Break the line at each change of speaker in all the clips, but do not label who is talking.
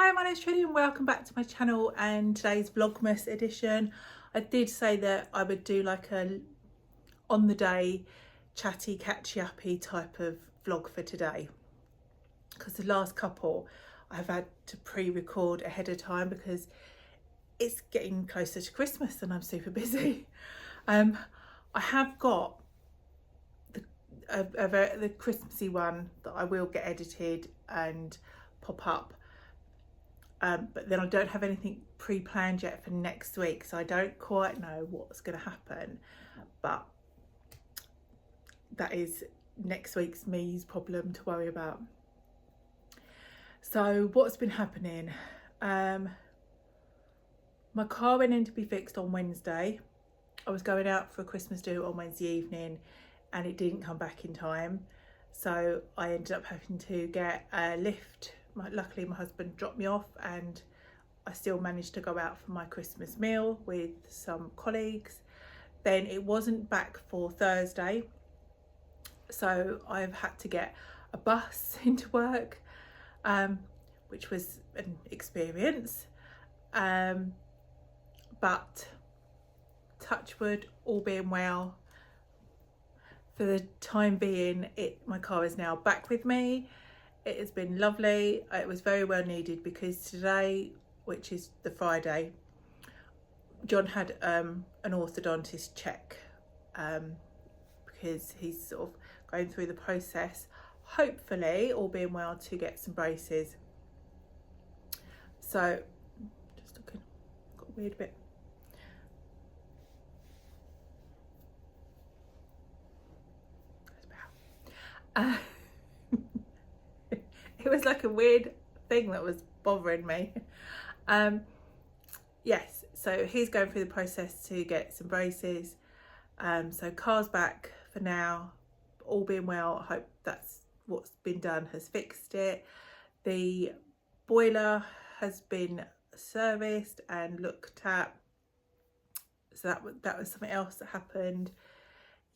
Hi, my name's Trudy and welcome back to my channel and today's Vlogmas edition. I did say that I would do like a on the day chatty catchy uppy type of vlog for today, because the last couple I've had to pre-record ahead of time because it's getting closer to Christmas and I'm super busy. I have got the Christmassy one that I will get edited and pop up. But then I don't have anything pre-planned yet for next week, so I don't quite know what's going to happen, but that is next week's me's problem to worry about. So what's been happening? My car went in to be fixed on Wednesday. I was going out for a Christmas do on Wednesday evening and it didn't come back in time, so I ended up having to get a lift. Luckily my husband dropped me off and I still managed to go out for my Christmas meal with some colleagues. Then it wasn't back for Thursday, so I've had to get a bus into work, which was an experience, but touch wood, all being well, for the time being my car is now back with me. It has been lovely. It was very well needed because today, which is the Friday, John had an orthodontist check because he's sort of going through the process, hopefully all being well, to get some braces. So just looking, got a weird bit. It was like a weird thing that was bothering me. Yes, so he's going through the process to get some braces. So car's back for now, all being well. I hope that's what's been done has fixed it. The boiler has been serviced and looked at, so that was something else that happened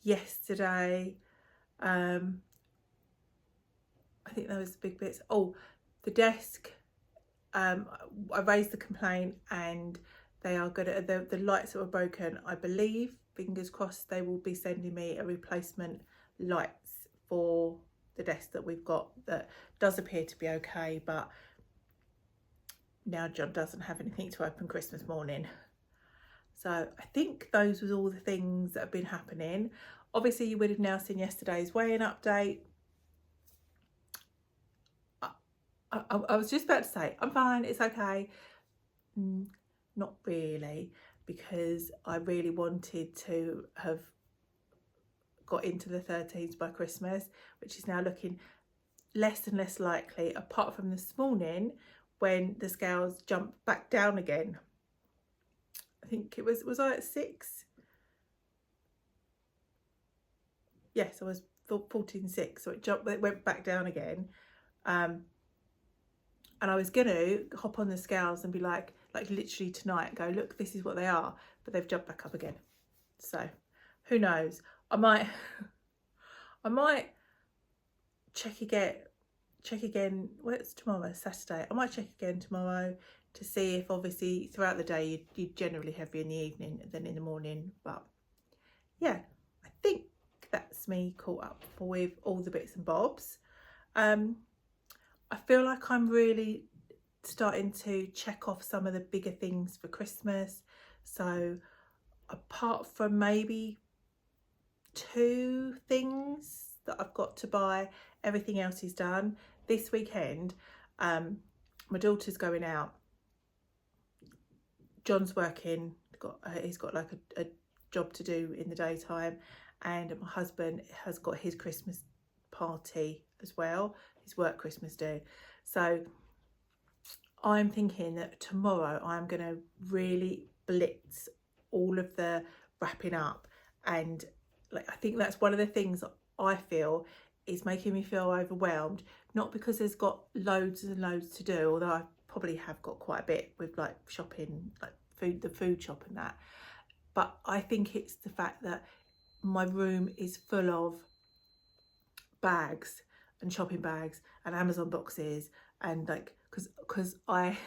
yesterday. I think there was big bits. Oh, the desk, I raised the complaint and they are good at the lights that were broken. I believe, fingers crossed, they will be sending me a replacement lights for the desk that we've got. That does appear to be okay, but now John doesn't have anything to open Christmas morning. So I think those was all the things that have been happening. Obviously you would have now seen yesterday's weigh-in update. I was just about to say, I'm fine, it's okay. Not really, because I really wanted to have got into the 13s by Christmas, which is now looking less and less likely, apart from this morning when the scales jumped back down again. I think it was I at 6? Yes, I was 14.6, so it went back down again. And I was gonna hop on the scales and be like literally tonight, go, look, this is what they are, but they've jumped back up again. So who knows? I might check again. Well, it's tomorrow, Saturday. I might check again tomorrow to see if, obviously throughout the day you generally heavier in the evening than in the morning. But yeah, I think that's me caught up with all the bits and bobs. I feel like I'm really starting to check off some of the bigger things for Christmas. So apart from maybe 2 things that I've got to buy, everything else is done. This weekend, my daughter's going out. John's working, he's got like a job to do in the daytime, and my husband has got his Christmas party as well, his work Christmas do. So I'm thinking that tomorrow I'm going to really blitz all of the wrapping up, and I think that's one of the things that I feel is making me feel overwhelmed, not because there's got loads and loads to do, although I probably have got quite a bit with like shopping, like the food shop and that, but I think it's the fact that my room is full of bags and shopping bags and Amazon boxes, and because because I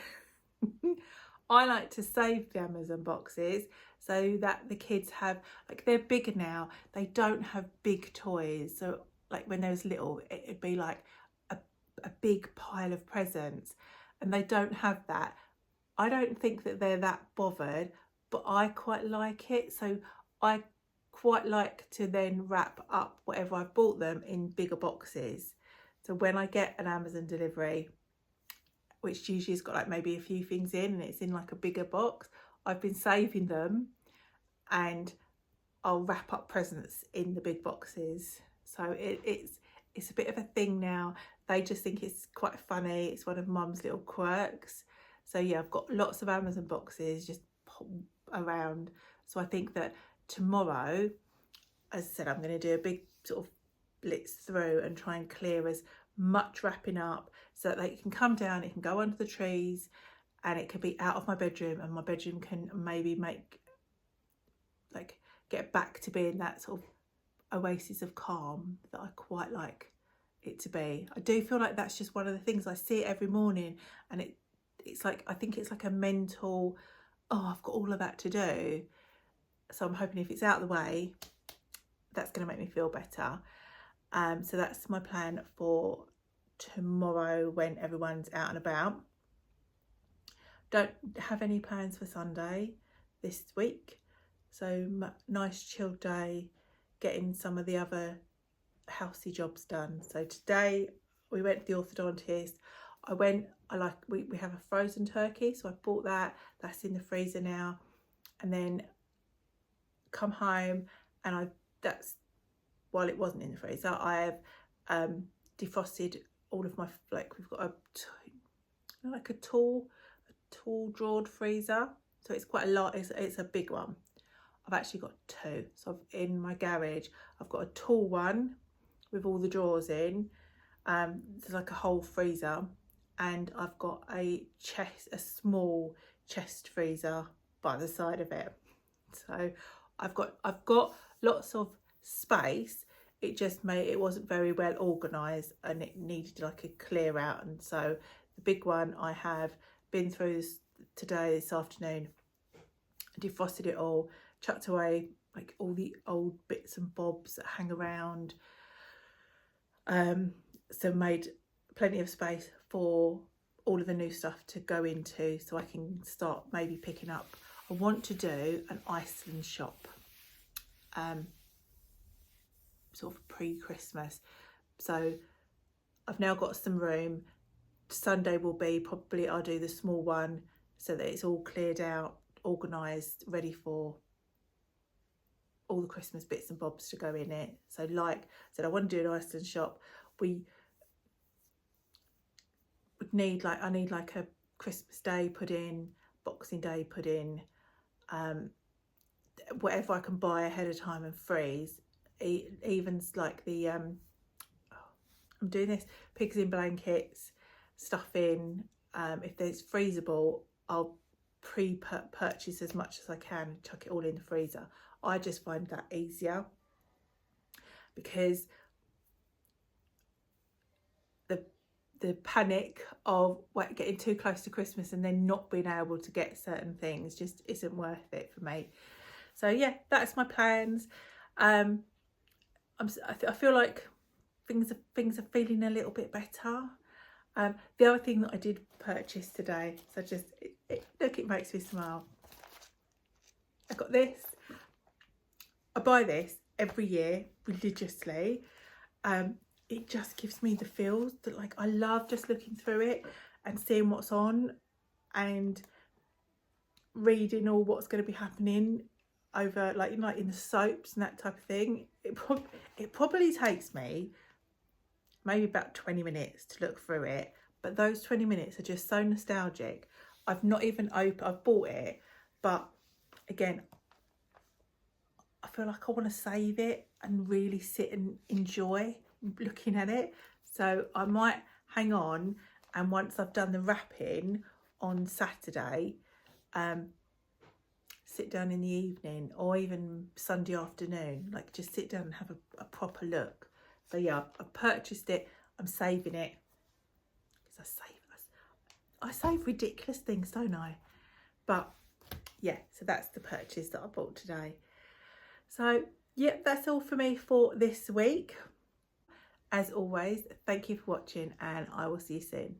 I like to save the Amazon boxes so that the kids have, like, they're bigger now, they don't have big toys. So like when they was little, it'd be like a big pile of presents, and they don't have that. I don't think that they're that bothered, but I quite like it. So I quite like to then wrap up whatever I've bought them in bigger boxes. So when I get an Amazon delivery, which usually has got like maybe a few things in and it's in like a bigger box, I've been saving them and I'll wrap up presents in the big boxes. So it's a bit of a thing now. They just think it's quite funny. It's one of Mum's little quirks. So yeah, I've got lots of Amazon boxes just around. So I think that tomorrow, as I said, I'm going to do a big sort of blitz through and try and clear as much wrapping up so that they can come down, it can go under the trees, and it can be out of my bedroom, and my bedroom can maybe get back to being that sort of oasis of calm that I quite like it to be. I do feel like that's just one of the things. I see it every morning, and it's like, I think it's like a mental, oh, I've got all of that to do. So I'm hoping if it's out of the way, that's going to make me feel better. So that's my plan for tomorrow when everyone's out and about. Don't have any plans for Sunday this week. So nice chilled day, getting some of the other housey jobs done. So today we went to the orthodontist. We have a frozen turkey, so I bought that. That's in the freezer now. And then come home and while it wasn't in the freezer, I have defrosted all of my, like, we've got a tall drawed freezer. So it's quite a lot, it's a big one. I've actually got two. So in my garage, I've got a tall one with all the drawers in. There's like a whole freezer, and I've got a small chest freezer by the side of it. So I've got lots of space. It wasn't very well organised, and it needed like a clear out. And so the big one I have been through this afternoon, defrosted it all, chucked away like all the old bits and bobs that hang around. So made plenty of space for all of the new stuff to go into, so I can start maybe picking up. I want to do an Iceland shop, sort of pre-Christmas. So I've now got some room. Sunday will be probably, I'll do the small one so that it's all cleared out, organised, ready for all the Christmas bits and bobs to go in it. So like I said, I want to do an Iceland shop. I need like a Christmas Day pudding, Boxing Day pudding, whatever I can buy ahead of time and freeze. Even like the I'm doing this, pigs in blankets, stuffing. If there's freezable, I'll purchase as much as I can and chuck it all in the freezer. I just find that easier, because the panic of getting too close to Christmas and then not being able to get certain things just isn't worth it for me. So yeah, that's my plans. I feel like things are feeling a little bit better. The other thing that I did purchase today, so look, it makes me smile. I got this. I buy this every year religiously. It just gives me the feels that, like, I love just looking through it and seeing what's on and reading all what's going to be happening over, like in the soaps and that type of thing. It probably takes me maybe about 20 minutes to look through it, but those 20 minutes are just so nostalgic. I've not even I've bought it, but again, I feel like I want to save it and really sit and enjoy looking at it. So I might hang on, and once I've done the wrapping on Saturday, sit down in the evening or even Sunday afternoon, like just sit down and have a proper look. So yeah, I've purchased it. I'm saving it because I say ridiculous things, don't I? But yeah, so that's the purchase that I bought today. So yeah, that's all for me for this week. As always, thank you for watching and I will see you soon.